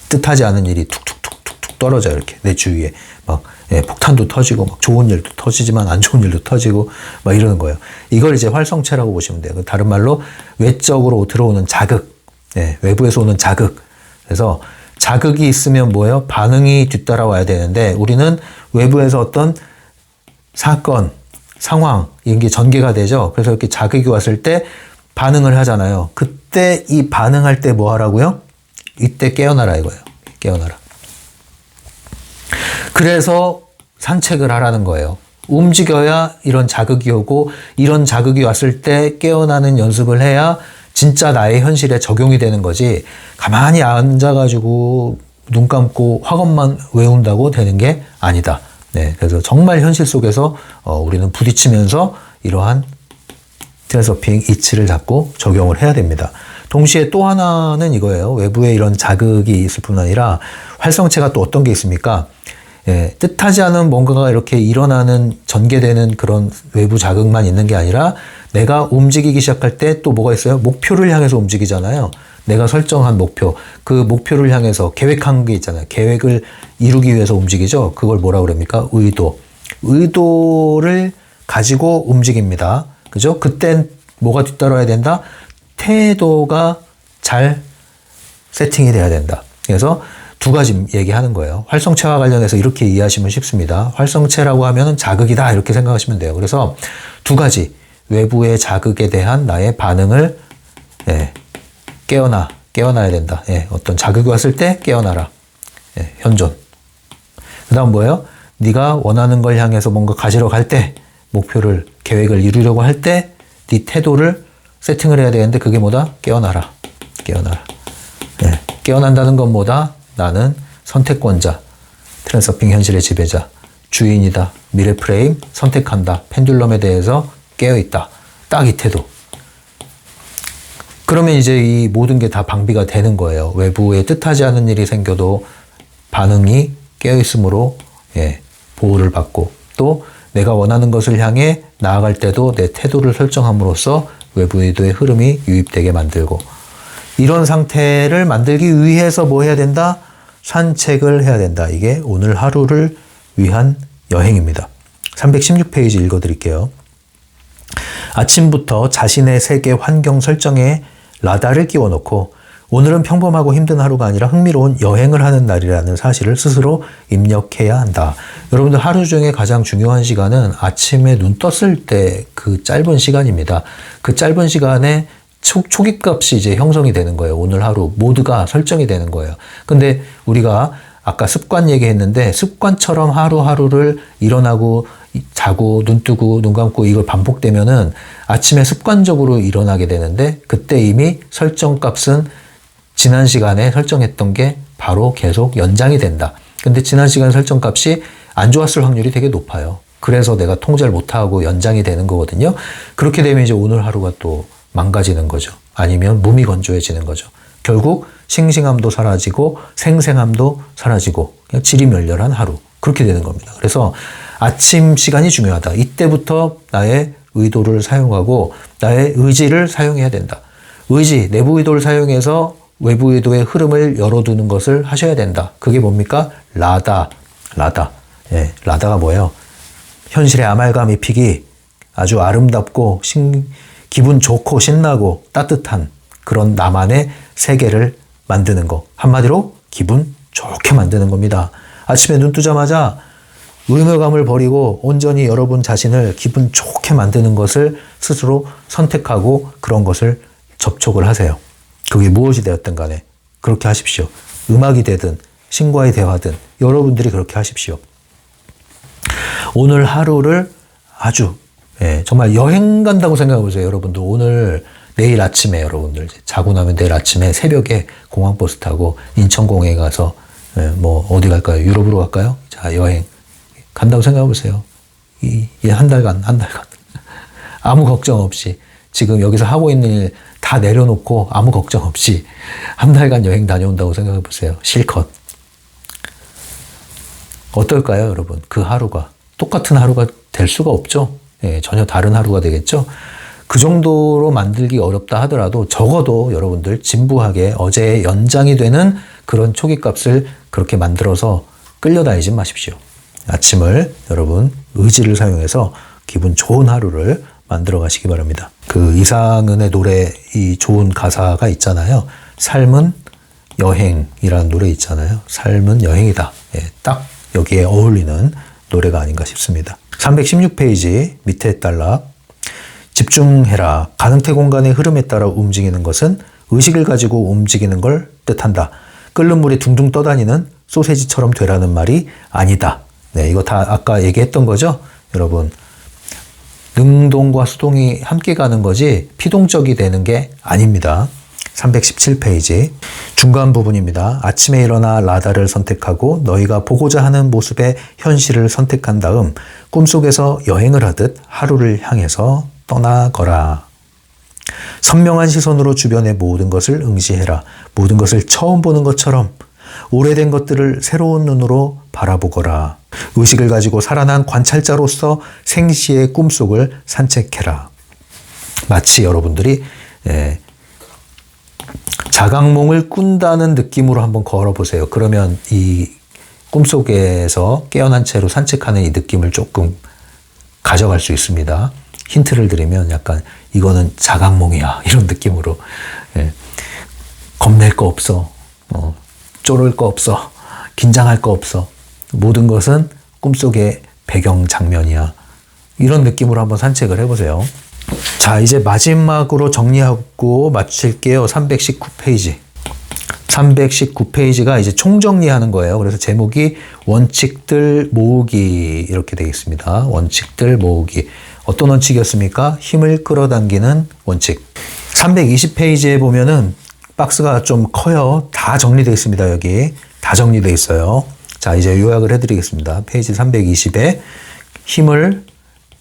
뜻하지 않은 일이 툭툭툭툭툭 떨어져요. 이렇게 내 주위에 막 폭탄도 터지고 막 좋은 일도 터지지만 안 좋은 일도 터지고 막 이러는 거예요. 이걸 이제 활성체라고 보시면 돼요. 다른 말로 외적으로 들어오는 자극, 외부에서 오는 자극. 그래서 자극이 있으면 뭐예요? 반응이 뒤따라와야 되는데, 우리는 외부에서 어떤 사건, 상황, 이런 게 전개가 되죠. 그래서 이렇게 자극이 왔을 때 반응을 하잖아요. 그때 이 반응할 때 뭐 하라고요? 이때 깨어나라 이거예요. 깨어나라. 그래서 산책을 하라는 거예요. 움직여야 이런 자극이 오고, 이런 자극이 왔을 때 깨어나는 연습을 해야 진짜 나의 현실에 적용이 되는 거지, 가만히 앉아가지고 눈 감고 학원만 외운다고 되는 게 아니다. 네, 그래서 정말 현실 속에서 우리는 부딪히면서 이러한 트랜서핑 이치를 잡고 적용을 해야 됩니다. 동시에 또 하나는 이거예요. 외부에 이런 자극이 있을 뿐 아니라 활성체가 또 어떤 게 있습니까? 뜻하지 않은 뭔가가 이렇게 일어나는, 전개되는 그런 외부 자극만 있는 게 아니라, 내가 움직이기 시작할 때 또 뭐가 있어요? 목표를 향해서 움직이잖아요. 내가 설정한 목표, 그 목표를 향해서 계획한 게 있잖아요. 계획을 이루기 위해서 움직이죠. 그걸 뭐라 그럽니까? 의도를 가지고 움직입니다. 그죠? 그땐 뭐가 뒤따라야 된다? 태도가 잘 세팅이 돼야 된다. 그래서 두 가지 얘기하는 거예요. 활성체와 관련해서 이렇게 이해하시면 쉽습니다. 활성체라고 하면 자극이다 이렇게 생각하시면 돼요. 그래서 두 가지, 외부의 자극에 대한 나의 반응을 깨어나야 된다. 어떤 자극이 왔을 때 깨어나라. 현존. 그 다음 뭐예요? 네가 원하는 걸 향해서 뭔가 가지러 갈 때, 목표를, 계획을 이루려고 할 때 네 태도를 세팅을 해야 되는데 그게 뭐다? 깨어나라. 깨어나라. 네. 깨어난다는 건 뭐다? 나는 선택권자, 트랜서핑 현실의 지배자, 주인이다. 미래 프레임 선택한다. 펜듈럼에 대해서 깨어있다. 딱 이 태도. 그러면 이제 이 모든 게 다 방비가 되는 거예요. 외부에 뜻하지 않은 일이 생겨도 반응이 깨어있음으로 보호를 받고 또 내가 원하는 것을 향해 나아갈 때도 내 태도를 설정함으로써 외부 의도의 흐름이 유입되게 만들고 이런 상태를 만들기 위해서 뭐 해야 된다? 산책을 해야 된다. 이게 오늘 하루를 위한 여행입니다. 316페이지 읽어드릴게요. 아침부터 자신의 세계 환경 설정에 라다를 끼워놓고 오늘은 평범하고 힘든 하루가 아니라 흥미로운 여행을 하는 날이라는 사실을 스스로 입력해야 한다. 여러분들 하루 중에 가장 중요한 시간은 아침에 눈 떴을 때 그 짧은 시간입니다. 그 짧은 시간에 초기값이 이제 형성이 되는 거예요. 오늘 하루 모두가 설정이 되는 거예요. 근데 우리가 아까 습관 얘기했는데 습관처럼 하루하루를 일어나고 자고 눈 뜨고 눈 감고 이걸 반복되면은 아침에 습관적으로 일어나게 되는데 그때 이미 설정값은 지난 시간에 설정했던 게 바로 계속 연장이 된다. 근데 지난 시간 설정값이 안 좋았을 확률이 되게 높아요. 그래서 내가 통제를 못하고 연장이 되는 거거든요. 그렇게 되면 이제 오늘 하루가 또 망가지는 거죠. 아니면 무미건조해지는 거죠. 결국 싱싱함도 사라지고 생생함도 사라지고 그냥 지리멸렬한 하루. 그렇게 되는 겁니다. 그래서 아침 시간이 중요하다. 이때부터 나의 의도를 사용하고 나의 의지를 사용해야 된다. 의지, 내부 의도를 사용해서 외부 의도의 흐름을 열어두는 것을 하셔야 된다. 그게 뭡니까? 라다. 예, 라다가 뭐예요? 현실의 아말감 입히기 아주 아름답고 기분 좋고 신나고 따뜻한 그런 나만의 세계를 만드는 거. 한마디로 기분 좋게 만드는 겁니다. 아침에 눈 뜨자마자 의무감을 버리고 온전히 여러분 자신을 기분 좋게 만드는 것을 스스로 선택하고 그런 것을 접촉을 하세요. 그게 무엇이 되었든 간에 그렇게 하십시오. 음악이 되든 신과의 대화든 여러분들이 그렇게 하십시오. 오늘 하루를 아주 정말 여행 간다고 생각해 보세요. 여러분들 오늘 내일 아침에 여러분들 자고 나면 내일 아침에 새벽에 공항버스 타고 인천공항에 가서 뭐 어디 갈까요? 유럽으로 갈까요? 자, 여행 간다고 생각해 보세요. 이 한 달간 아무 걱정 없이 지금 여기서 하고 있는 일 다 내려놓고 아무 걱정 없이 한 달간 여행 다녀온다고 생각해 보세요. 실컷. 어떨까요, 여러분? 그 하루가 똑같은 하루가 될 수가 없죠. 전혀 다른 하루가 되겠죠. 그 정도로 만들기 어렵다 하더라도 적어도 여러분들 진부하게 어제의 연장이 되는 그런 초기값을 그렇게 만들어서 끌려다니지 마십시오. 아침을 여러분 의지를 사용해서 기분 좋은 하루를 만들어 가시기 바랍니다. 그 이상은의 노래 이 좋은 가사가 있잖아요. 삶은 여행이라는 노래 있잖아요. 삶은 여행이다. 딱 여기에 어울리는 노래가 아닌가 싶습니다. 316페이지 밑에 딸락. 집중해라. 가능태 공간의 흐름에 따라 움직이는 것은 의식을 가지고 움직이는 걸 뜻한다. 끓는 물에 둥둥 떠다니는 소세지처럼 되라는 말이 아니다. 네, 이거 다 아까 얘기했던 거죠? 여러분, 능동과 수동이 함께 가는 거지 피동적이 되는 게 아닙니다. 317페이지 중간 부분입니다. 아침에 일어나 라다를 선택하고 너희가 보고자 하는 모습의 현실을 선택한 다음 꿈속에서 여행을 하듯 하루를 향해서 떠나거라. 선명한 시선으로 주변의 모든 것을 응시해라. 모든 것을 처음 보는 것처럼 오래된 것들을 새로운 눈으로 바라보거라. 의식을 가지고 살아난 관찰자로서 생시의 꿈속을 산책해라. 마치 여러분들이 자각몽을 꾼다는 느낌으로 한번 걸어보세요. 그러면 이 꿈속에서 깨어난 채로 산책하는 이 느낌을 조금 가져갈 수 있습니다. 힌트를 드리면 약간 이거는 자각몽이야 이런 느낌으로 겁낼 거 없어. 쫄을 거 없어. 긴장할 거 없어. 모든 것은 꿈속의 배경 장면이야. 이런 느낌으로 한번 산책을 해보세요. 자, 이제 마지막으로 정리하고 마칠게요. 319페이지. 319페이지가 이제 총정리하는 거예요. 그래서 제목이 원칙들 모으기 이렇게 되겠습니다. 원칙들 모으기. 어떤 원칙이었습니까? 힘을 끌어당기는 원칙. 320페이지에 보면은 박스가 좀 커요. 다 정리되어 있습니다. 여기 다 정리되어 있어요. 자, 이제 요약을 해드리겠습니다. 페이지 320에 힘을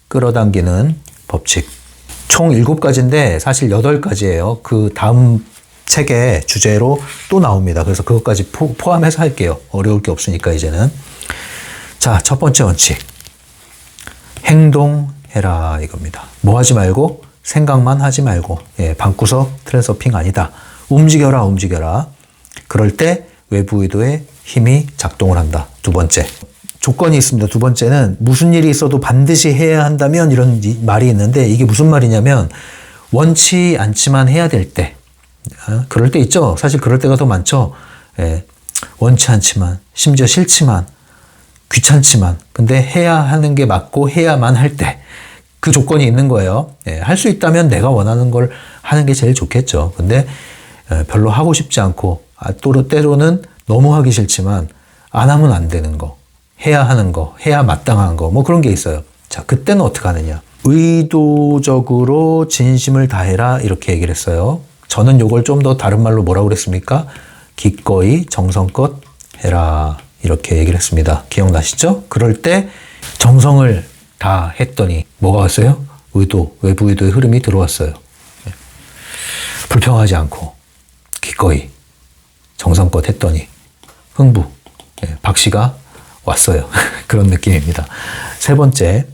끌어당기는 법칙. 총 7가지인데 사실 8가지예요. 그 다음 책의 주제로 또 나옵니다. 그래서 그것까지 포함해서 할게요. 어려울 게 없으니까 이제는. 자, 첫 번째 원칙. 행동해라 이겁니다. 뭐 하지 말고 생각만 하지 말고. 예, 방구석 트랜서핑 아니다. 움직여라 움직여라. 그럴 때 외부 의도의 힘이 작동을 한다. 두 번째. 조건이 있습니다. 두 번째는 무슨 일이 있어도 반드시 해야 한다면 이런 말이 있는데 이게 무슨 말이냐면 원치 않지만 해야 될 때. 그럴 때 있죠. 사실 그럴 때가 더 많죠. 예, 원치 않지만 심지어 싫지만 귀찮지만 근데 해야 하는 게 맞고 해야만 할 때 그 조건이 있는 거예요. 예, 할 수 있다면 내가 원하는 걸 하는 게 제일 좋겠죠. 근데 별로 하고 싶지 않고 또 때로는 너무 하기 싫지만 안 하면 안 되는 거, 해야 하는 거, 해야 마땅한 거 뭐 그런 게 있어요. 자, 그때는 어떻게 하느냐. 의도적으로 진심을 다해라 이렇게 얘기를 했어요. 저는 이걸 좀 더 다른 말로 뭐라고 그랬습니까? 기꺼이 정성껏 해라 이렇게 얘기를 했습니다. 기억나시죠? 그럴 때 정성을 다 했더니 뭐가 왔어요? 의도, 외부 의도의 흐름이 들어왔어요. 불평하지 않고 기꺼이 정성껏 했더니 흥부, 박씨가 왔어요. 그런 느낌입니다. 세 번째,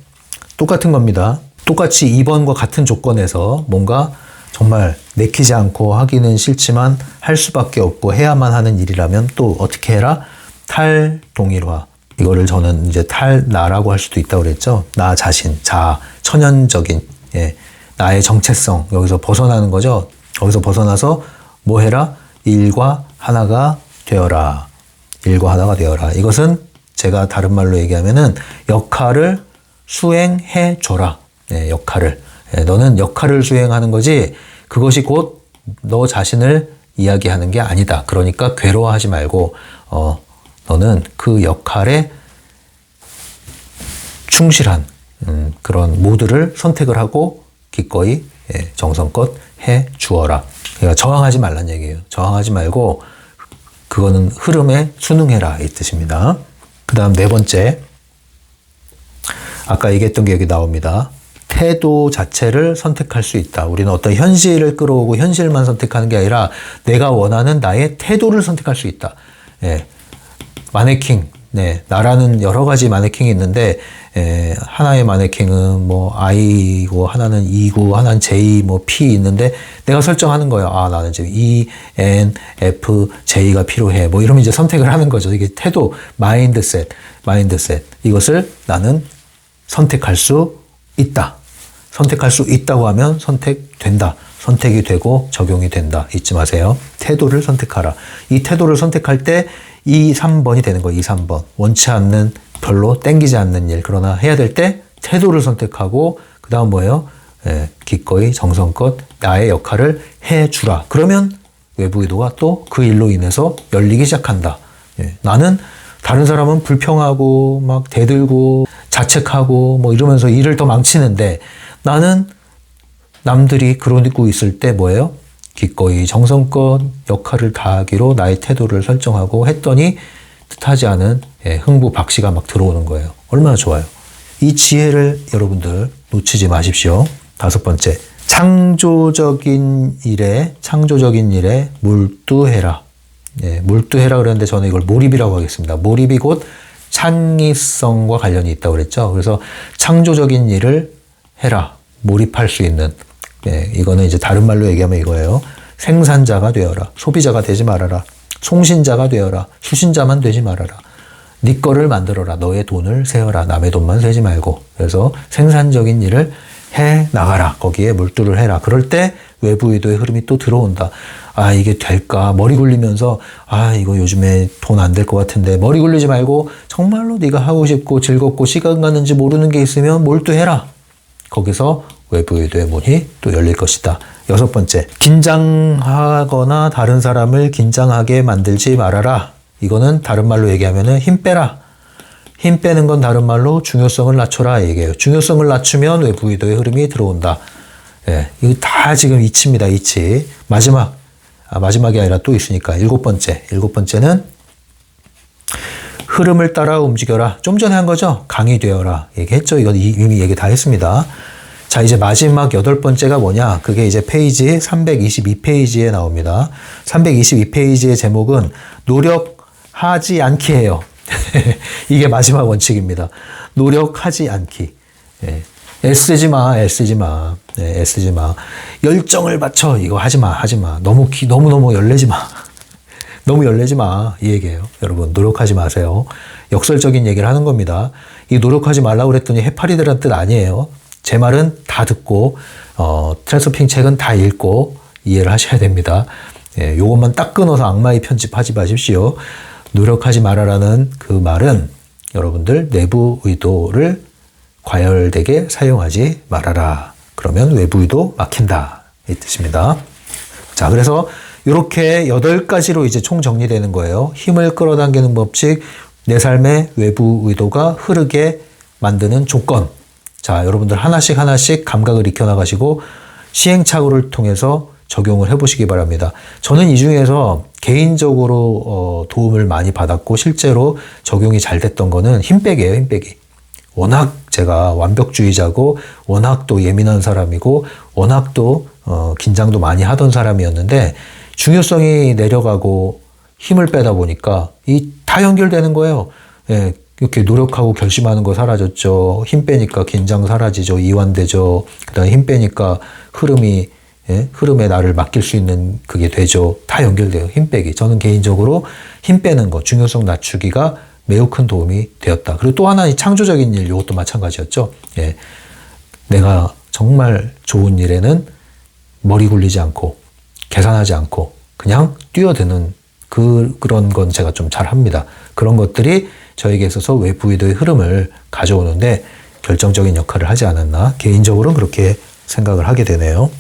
똑같은 겁니다. 똑같이 2번과 같은 조건에서 뭔가 정말 내키지 않고 하기는 싫지만 할 수밖에 없고 해야만 하는 일이라면 또 어떻게 해라? 탈동일화. 이거를 저는 이제 탈나라고 할 수도 있다고 그랬죠. 나 자신, 자아, 천연적인, 나의 정체성, 여기서 벗어나는 거죠. 거기서 벗어나서 뭐 해라? 일과 하나가 되어라. 일과 하나가 되어라. 이것은 제가 다른 말로 얘기하면은 역할을 수행해 줘라. 역할을. 너는 역할을 수행하는 거지 그것이 곧 너 자신을 이야기하는 게 아니다. 그러니까 괴로워하지 말고 너는 그 역할에 충실한 그런 모드를 선택을 하고 기꺼이 정성껏 해 주어라. 그러니까 저항하지 말란 얘기예요. 저항하지 말고 그거는 흐름에 순응해라 이 뜻입니다. 그 다음 네 번째, 아까 얘기했던 게 여기 나옵니다. 태도 자체를 선택할 수 있다. 우리는 어떤 현실을 끌어오고 현실만 선택하는 게 아니라 내가 원하는 나의 태도를 선택할 수 있다. 마네킹, 나라는 여러 가지 마네킹이 있는데 하나의 마네킹은 뭐 I고 하나는 E고 하나는 J, 뭐 P 있는데 내가 설정하는 거예요. 아, 나는 지금 E, N, F, J가 필요해. 뭐 이러면 이제 선택을 하는 거죠. 이게 태도, 마인드셋. 이것을 나는 선택할 수 있다. 선택할 수 있다고 하면 선택된다. 선택이 되고 적용이 된다. 잊지 마세요. 태도를 선택하라. 이 태도를 선택할 때 2, 3번이 되는 거예요. 2, 3번. 원치 않는, 별로 땡기지 않는 일. 그러나 해야 될 때 태도를 선택하고 그 다음 뭐예요? 기꺼이 정성껏 나의 역할을 해주라. 그러면 외부 의도가 또 그 일로 인해서 열리기 시작한다. 나는 다른 사람은 불평하고 막 대들고 자책하고 뭐 이러면서 일을 더 망치는데 나는 남들이 그러고 있을 때 뭐예요? 기꺼이 정성껏 역할을 다하기로 나의 태도를 설정하고 했더니 뜻하지 않은 흥부 박씨가 막 들어오는 거예요. 얼마나 좋아요. 이 지혜를 여러분들 놓치지 마십시오. 다섯 번째, 창조적인 일에 몰두해라. 몰두해라 그랬는데 저는 이걸 몰입이라고 하겠습니다. 몰입이 곧 창의성과 관련이 있다고 그랬죠. 그래서 창조적인 일을 해라. 몰입할 수 있는. 이거는 이제 다른 말로 얘기하면 이거예요. 생산자가 되어라. 소비자가 되지 말아라. 송신자가 되어라. 수신자만 되지 말아라. 네 거를 만들어라. 너의 돈을 세어라. 남의 돈만 세지 말고. 그래서 생산적인 일을 해 나가라. 거기에 몰두를 해라. 그럴 때 외부 의도의 흐름이 또 들어온다. 아, 이게 될까? 머리 굴리면서 아, 이거 요즘에 돈 안 될 것 같은데 머리 굴리지 말고 정말로 네가 하고 싶고 즐겁고 시간 가는지 모르는 게 있으면 몰두해라. 거기서 외부 의도의 문이 또 열릴 것이다. 여섯 번째, 긴장하거나 다른 사람을 긴장하게 만들지 말아라. 이거는 다른 말로 얘기하면은 힘 빼라. 힘 빼는 건 다른 말로 중요성을 낮춰라 얘기해요. 중요성을 낮추면 외부 의도의 흐름이 들어온다. 예, 이거 다 지금 이치입니다. 이치. 마지막이 아니라 또 있으니까 일곱 번째는 흐름을 따라 움직여라. 좀 전에 한 거죠. 강이 되어라. 얘기했죠. 이건 이미 얘기 다 했습니다. 자, 이제 마지막 8번째가 뭐냐? 그게 이제 페이지 322페이지에 나옵니다. 322페이지의 제목은 노력하지 않기예요. 이게 마지막 원칙입니다. 노력하지 않기. 예. 애쓰지 마. 네, 애쓰지 마. 열정을 바쳐. 이거 하지 마. 너무 열내지 마. 너무 열내지 마. 이 얘기예요. 여러분, 노력하지 마세요. 역설적인 얘기를 하는 겁니다. 이 노력하지 말라고 그랬더니 해파리들한 뜻 아니에요. 제 말은 다 듣고, 트랜스핑 책은 다 읽고 이해를 하셔야 됩니다. 예, 요것만 딱 끊어서 악마의 편집하지 마십시오. 노력하지 말아라는 그 말은 여러분들 내부 의도를 과열되게 사용하지 말아라. 그러면 외부 의도 막힌다. 이 뜻입니다. 자, 그래서 이렇게 8가지로 이제 총 정리되는 거예요. 힘을 끌어당기는 법칙, 내 삶의 외부 의도가 흐르게 만드는 조건. 자, 여러분들 하나씩 감각을 익혀나가시고 시행착오를 통해서 적용을 해보시기 바랍니다. 저는 이 중에서 개인적으로 도움을 많이 받았고 실제로 적용이 잘 됐던 거는 힘빼기예요. 힘빼기. 워낙 제가 완벽주의자고 워낙 또 예민한 사람이고 워낙 또 긴장도 많이 하던 사람이었는데 중요성이 내려가고 힘을 빼다 보니까 이 다 연결되는 거예요. 예, 이렇게 노력하고 결심하는 거 사라졌죠. 힘 빼니까 긴장 사라지죠. 이완되죠. 그다음에 힘 빼니까 흐름에 나를 맡길 수 있는 그게 되죠. 다 연결돼요. 힘 빼기. 저는 개인적으로 힘 빼는 거, 중요성 낮추기가 매우 큰 도움이 되었다. 그리고 또 하나 이 창조적인 일, 이것도 마찬가지였죠. 예, 내가 정말 좋은 일에는 머리 굴리지 않고 계산하지 않고 그냥 뛰어드는 그런 건 제가 좀 잘합니다. 그런 것들이 저에게 있어서 외부 의도의 흐름을 가져오는데 결정적인 역할을 하지 않았나 개인적으로는 그렇게 생각을 하게 되네요.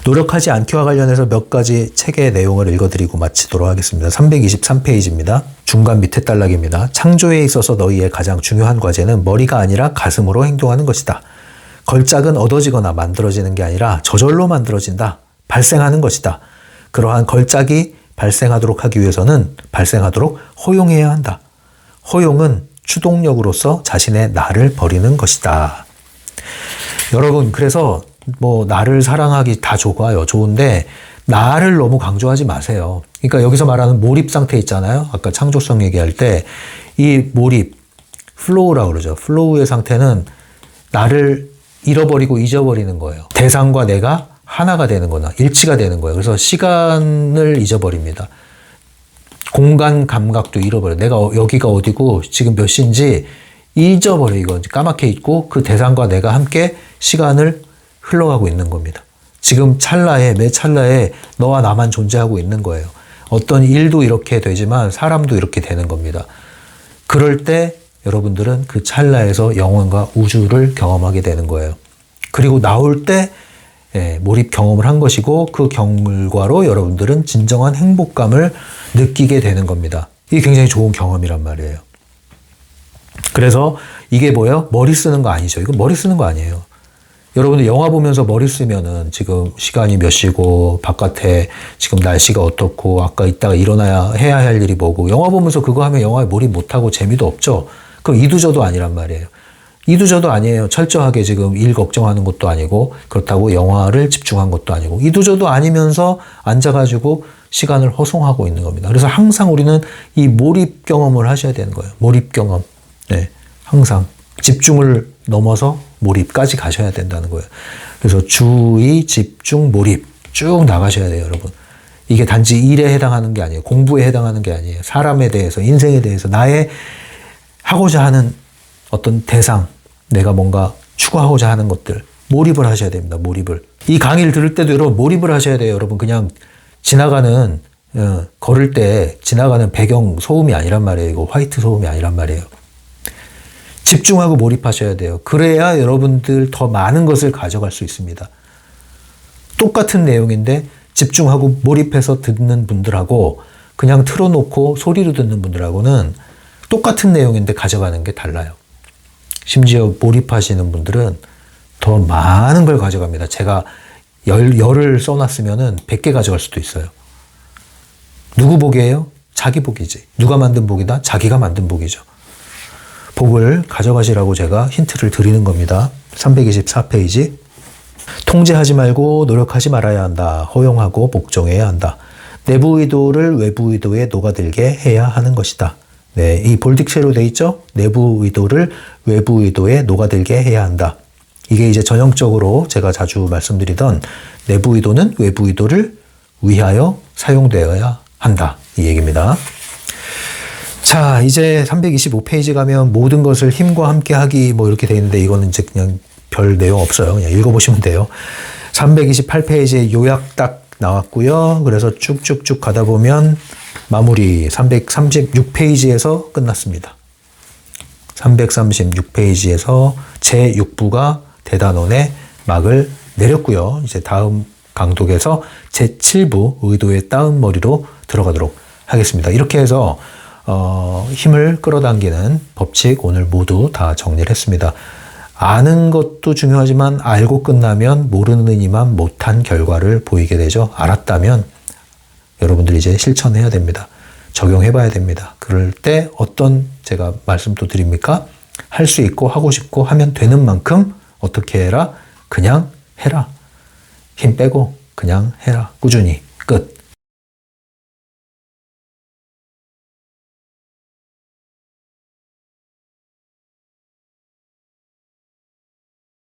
노력하지 않기와 관련해서 몇 가지 책의 내용을 읽어드리고 마치도록 하겠습니다. 323페이지입니다. 중간 밑에 단락입니다. 창조에 있어서 너희의 가장 중요한 과제는 머리가 아니라 가슴으로 행동하는 것이다. 걸작은 얻어지거나 만들어지는 게 아니라 저절로 만들어진다. 발생하는 것이다. 그러한 걸작이 발생하도록 하기 위해서는 발생하도록 허용해야 한다. 허용은 추동력으로서 자신의 나를 버리는 것이다. 여러분, 그래서 나를 사랑하기 다 좋은데 나를 너무 강조하지 마세요. 그러니까 여기서 말하는 몰입 상태 있잖아요. 아까 창조성 얘기할 때 이 몰입, 플로우라고 그러죠. 플로우의 상태는 나를 잃어버리고 잊어버리는 거예요. 대상과 내가 하나가 되는 거나 일치가 되는 거예요. 그래서 시간을 잊어버립니다. 공간 감각도 잃어버려요. 내가 여기가 어디고 지금 몇 시인지 잊어버려요. 이건 까맣게 잊고 그 대상과 내가 함께 시간을 흘러가고 있는 겁니다. 지금 매 찰나에 너와 나만 존재하고 있는 거예요. 어떤 일도 이렇게 되지만 사람도 이렇게 되는 겁니다. 그럴 때 여러분들은 그 찰나에서 영원과 우주를 경험하게 되는 거예요. 그리고 나올 때 몰입 경험을 한 것이고 그 결과로 여러분들은 진정한 행복감을 느끼게 되는 겁니다. 이게 굉장히 좋은 경험이란 말이에요. 그래서 이게 뭐예요? 머리 쓰는 거 아니죠. 이거 머리 쓰는 거 아니에요. 여러분들 영화 보면서 머리 쓰면은 지금 시간이 몇 시고 바깥에 지금 날씨가 어떻고 아까 이따가 해야 할 일이 뭐고 영화 보면서 그거 하면 영화에 몰입 못하고 재미도 없죠. 그럼 이두저도 아니란 말이에요. 이두저도 아니에요. 철저하게 지금 일 걱정하는 것도 아니고 그렇다고 영화를 집중한 것도 아니고 이두저도 아니면서 앉아가지고 시간을 허송하고 있는 겁니다. 그래서 항상 우리는 이 몰입 경험을 하셔야 되는 거예요. 몰입 경험. 네, 항상 집중을 넘어서 몰입까지 가셔야 된다는 거예요. 그래서 주의, 집중, 몰입 쭉 나가셔야 돼요, 여러분. 이게 단지 일에 해당하는 게 아니에요. 공부에 해당하는 게 아니에요. 사람에 대해서, 인생에 대해서, 나의 하고자 하는 어떤 대상, 내가 뭔가 추구하고자 하는 것들, 몰입을 하셔야 됩니다. 몰입을. 이 강의를 들을 때도 여러분 몰입을 하셔야 돼요. 여러분 그냥 걸을 때 지나가는 배경 소음이 아니란 말이에요. 이거 화이트 소음이 아니란 말이에요. 집중하고 몰입하셔야 돼요. 그래야 여러분들 더 많은 것을 가져갈 수 있습니다. 똑같은 내용인데 집중하고 몰입해서 듣는 분들하고 그냥 틀어놓고 소리로 듣는 분들하고는 똑같은 내용인데 가져가는 게 달라요. 심지어 몰입하시는 분들은 더 많은 걸 가져갑니다. 제가 열을 써놨으면 100개 가져갈 수도 있어요. 누구 복이에요? 자기 복이지. 누가 만든 복이다? 자기가 만든 복이죠. 복을 가져가시라고 제가 힌트를 드리는 겁니다. 324페이지. 통제하지 말고 노력하지 말아야 한다. 허용하고 복종해야 한다. 내부 의도를 외부 의도에 녹아들게 해야 하는 것이다. 네, 이 볼딕체로 돼 있죠? 내부 의도를 외부 의도에 녹아들게 해야 한다. 이게 이제 전형적으로 제가 자주 말씀드리던 내부 의도는 외부 의도를 위하여 사용되어야 한다. 이 얘기입니다. 자, 이제 325페이지 가면 모든 것을 힘과 함께 하기 뭐 이렇게 돼 있는데 이거는 이제 그냥 별 내용 없어요. 그냥 읽어보시면 돼요. 328페이지에 요약 딱 나왔고요. 그래서 쭉쭉쭉 가다 보면 마무리 336페이지에서 끝났습니다. 336페이지에서 제6부가 대단원의 막을 내렸고요. 이제 다음 강독에서 제7부 의도의 따음머리로 들어가도록 하겠습니다. 이렇게 해서 힘을 끌어당기는 법칙 오늘 모두 다 정리를 했습니다. 아는 것도 중요하지만 알고 끝나면 모르는 이만 못한 결과를 보이게 되죠. 알았다면 여러분들이 이제 실천해야 됩니다. 적용해 봐야 됩니다. 그럴 때 어떤 제가 말씀도 드립니까? 할 수 있고 하고 싶고 하면 되는 만큼 어떻게 해라? 그냥 해라. 힘 빼고 그냥 해라. 꾸준히. 끝.